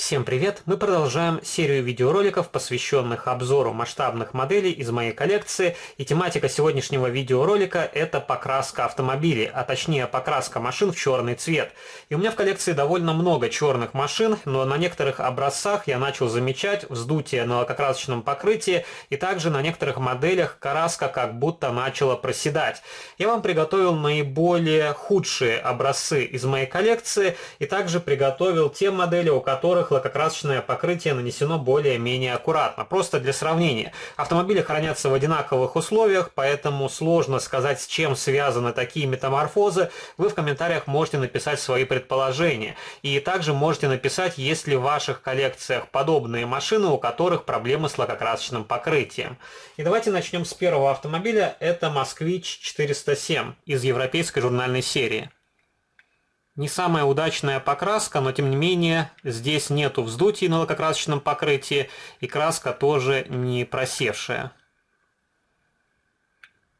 Всем привет! Мы продолжаем серию видеороликов, посвященных обзору масштабных моделей из моей коллекции. И тематика сегодняшнего видеоролика – это покраска автомобилей, а точнее покраска машин в черный цвет. И у меня в коллекции довольно много черных машин, но на некоторых образцах я начал замечать вздутие на лакокрасочном покрытии, и также на некоторых моделях краска как будто начала проседать. Я вам приготовил наиболее худшие образцы из моей коллекции, и также приготовил те модели, у которых лакокрасочное покрытие нанесено более-менее аккуратно. Просто для сравнения. Автомобили хранятся в одинаковых условиях, поэтому сложно сказать, с чем связаны такие метаморфозы. Вы в комментариях можете написать свои предположения. И также можете написать, есть ли в ваших коллекциях подобные машины, у которых проблемы с лакокрасочным покрытием. И давайте начнем с первого автомобиля. Это Москвич 407 из европейской журнальной серии. Не самая удачная покраска, но тем не менее здесь нету вздутий на лакокрасочном покрытии, и краска тоже не просевшая.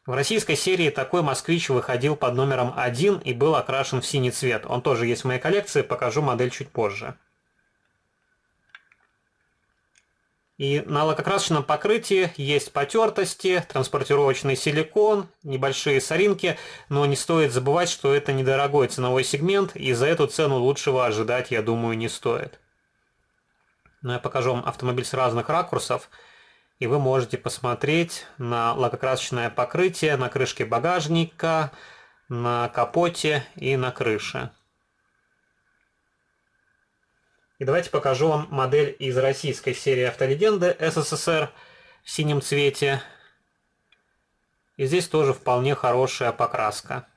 В российской серии такой москвич выходил под номером 1 и был окрашен в синий цвет. Он тоже есть в моей коллекции, покажу модель чуть позже. И на лакокрасочном покрытии есть потертости, транспортировочный силикон, небольшие соринки, но не стоит забывать, что это недорогой ценовой сегмент, и за эту цену лучшего ожидать, я думаю, не стоит. Но я покажу вам автомобиль с разных ракурсов, и вы можете посмотреть на лакокрасочное покрытие на крышке багажника, на капоте и на крыше. И давайте покажу вам модель из российской серии «Автолегенды» СССР в синем цвете. И здесь тоже вполне хорошая покраска.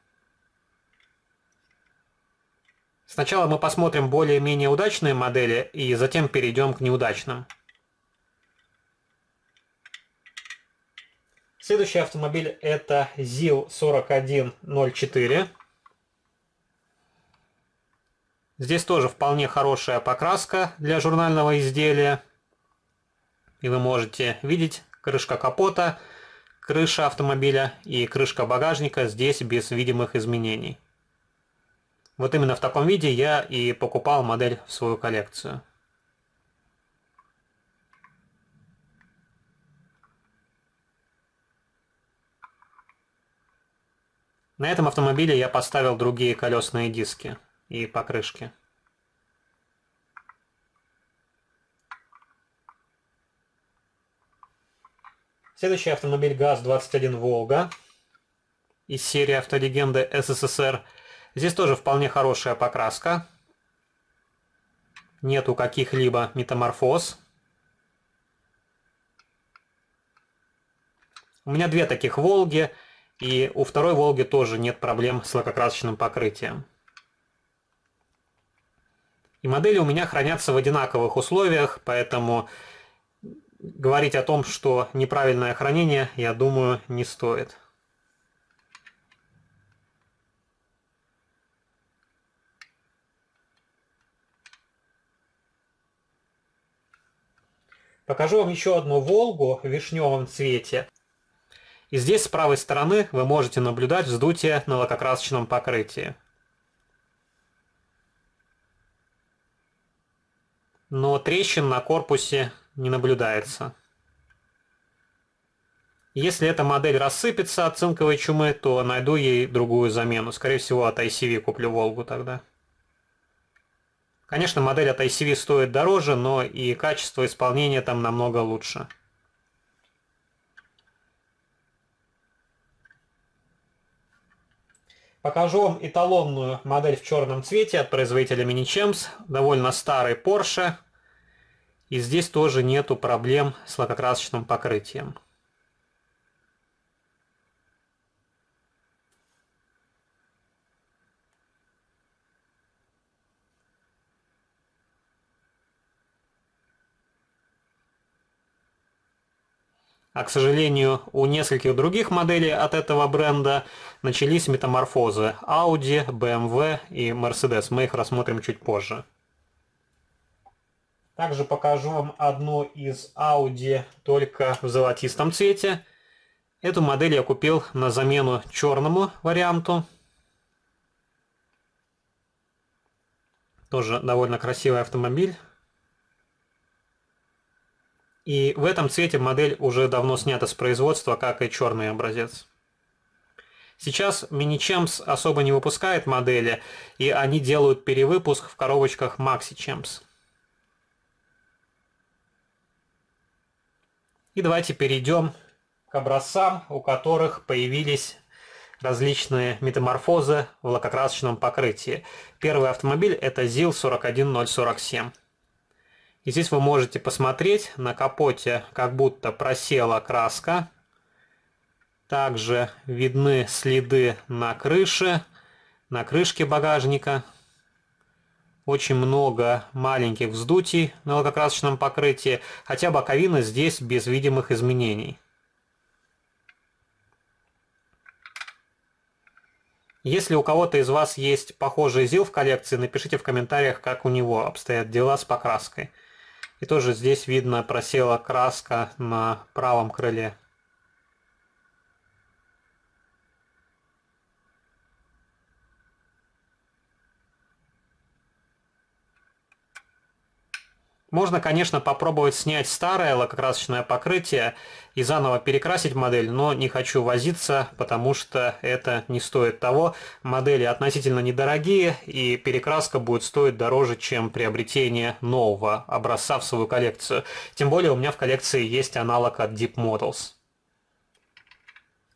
Сначала мы посмотрим более-менее удачные модели, и затем перейдем к неудачным. Следующий автомобиль это ЗИЛ-4104. Здесь тоже вполне хорошая покраска для журнального изделия. И вы можете видеть крышка капота, крыша автомобиля и крышка багажника здесь без видимых изменений. Вот именно в таком виде я и покупал модель в свою коллекцию. На этом автомобиле я поставил другие колесные диски и покрышки. Следующий автомобиль ГАЗ-21 «Волга» из серии «Автолегенды СССР». Здесь тоже вполне хорошая покраска. Нету каких-либо метаморфоз. У меня две таких «Волги», и у второй «Волги» тоже нет проблем с лакокрасочным покрытием. И модели у меня хранятся в одинаковых условиях, поэтому говорить о том, что неправильное хранение, я думаю, не стоит. Покажу вам еще одну «Волгу» в вишневом цвете. И здесь с правой стороны вы можете наблюдать вздутие на лакокрасочном покрытии. Но трещин на корпусе не наблюдается. Если эта модель рассыпется от цинковой чумы, то найду ей другую замену. Скорее всего, от ICV куплю «Волгу» тогда. Конечно, модель от ICV стоит дороже, но и качество исполнения там намного лучше. Покажу вам эталонную модель в черном цвете от производителя Mini-Champs, довольно старый Porsche. И здесь тоже нету проблем с лакокрасочным покрытием. А, к сожалению, у нескольких других моделей от этого бренда начались метаморфозы. Audi, BMW и Mercedes. Мы их рассмотрим чуть позже. Также покажу вам одну из Audi, только в золотистом цвете. Эту модель я купил на замену черному варианту. Тоже довольно красивый автомобиль. И в этом цвете модель уже давно снята с производства, как и черный образец. Сейчас Mini-Champs особо не выпускает модели, и они делают перевыпуск в коробочках Maxi-Champs. И давайте перейдем к образцам, у которых появились различные метаморфозы в лакокрасочном покрытии. Первый автомобиль это ZIL 41047. И здесь вы можете посмотреть, на капоте как будто просела краска. Также видны следы на крыше, на крышке багажника. Очень много маленьких вздутий на лакокрасочном покрытии, хотя боковина здесь без видимых изменений. Если у кого-то из вас есть похожий ZIL в коллекции, напишите в комментариях, как у него обстоят дела с покраской. И тоже здесь видно просела краска на правом крыле. Можно, конечно, попробовать снять старое лакокрасочное покрытие и заново перекрасить модель, но не хочу возиться, потому что это не стоит того. Модели относительно недорогие, и перекраска будет стоить дороже, чем приобретение нового образца в свою коллекцию. Тем более у меня в коллекции есть аналог от Deep Models.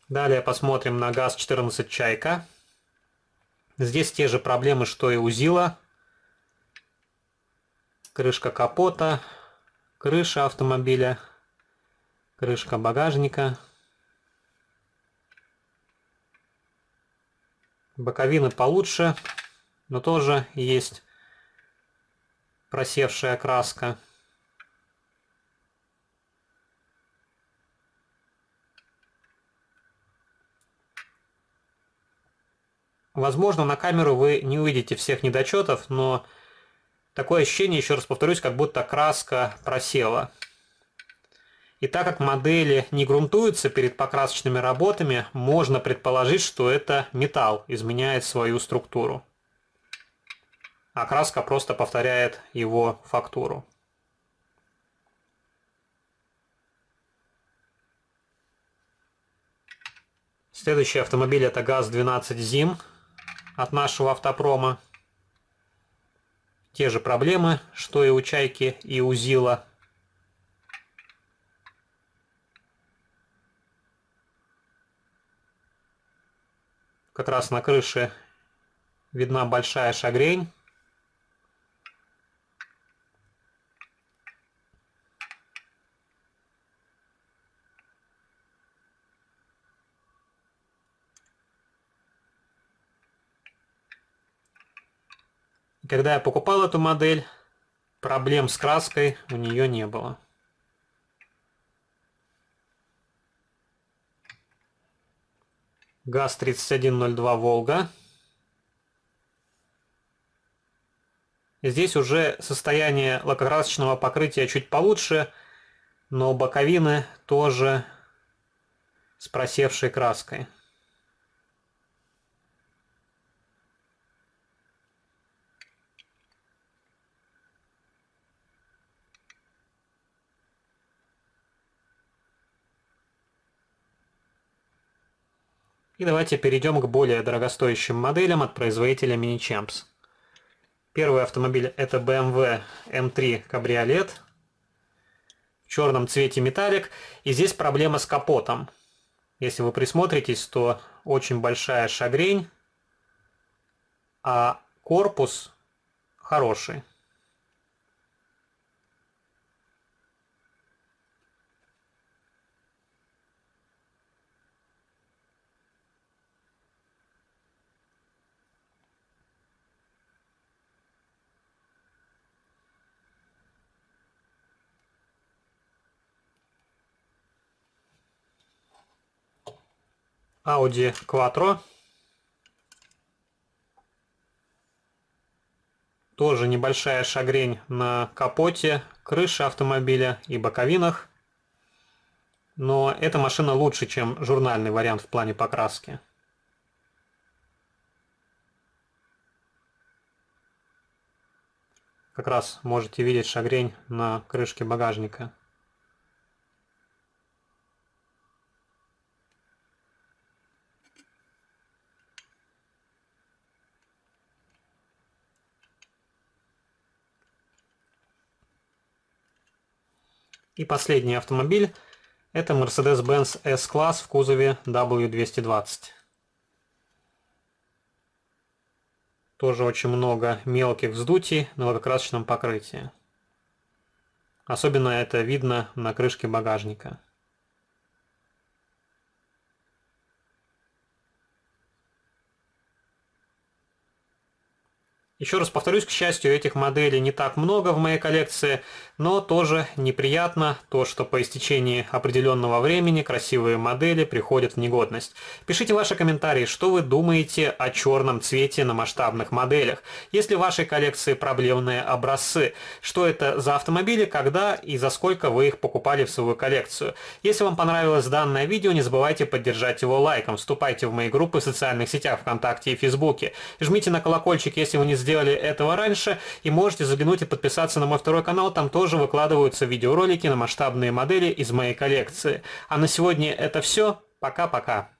Далее посмотрим на ГАЗ-14 «Чайка». Здесь те же проблемы, что и у ZIL. Крышка капота, крыша автомобиля, крышка багажника. Боковины получше, но тоже есть просевшая краска. Возможно, на камеру вы не увидите всех недочетов, но такое ощущение, еще раз повторюсь, как будто краска просела. И так как модели не грунтуются перед покрасочными работами, можно предположить, что это металл изменяет свою структуру. А краска просто повторяет его фактуру. Следующий автомобиль это ГАЗ-12 ЗИМ от нашего автопрома. Те же проблемы, что и у Чайки, и у ZIL. Как раз на крыше видна большая шагрень. Когда я покупал эту модель, проблем с краской у нее не было. ГАЗ-3102 «Волга». Здесь уже состояние лакокрасочного покрытия чуть получше, но боковины тоже с просевшей краской. И давайте перейдем к более дорогостоящим моделям от производителя Mini-Champs. Первый автомобиль это BMW M3 Cabriolet в черном цвете металлик. И здесь проблема с капотом. Если вы присмотритесь, то очень большая шагрень, а корпус хороший. Audi Quattro. Тоже небольшая шагрень на капоте, крыше автомобиля и боковинах. Но эта машина лучше, чем журнальный вариант в плане покраски. Как раз можете видеть шагрень на крышке багажника. И последний автомобиль — это Mercedes-Benz S-класс в кузове W220. Тоже очень много мелких вздутий на лакокрасочном покрытии. Особенно это видно на крышке багажника. Еще раз повторюсь, к счастью, этих моделей не так много в моей коллекции, но тоже неприятно то, что по истечении определенного времени красивые модели приходят в негодность. Пишите ваши комментарии, что вы думаете о черном цвете на масштабных моделях. Есть ли в вашей коллекции проблемные образцы? Что это за автомобили, когда и за сколько вы их покупали в свою коллекцию? Если вам понравилось данное видео, не забывайте поддержать его лайком. Вступайте в мои группы в социальных сетях ВКонтакте и Фейсбуке. Жмите на колокольчик, если вы не сделали этого раньше, и можете заглянуть и подписаться на мой второй канал, там тоже выкладываются видеоролики на масштабные модели из моей коллекции. А на сегодня это все. Пока-пока.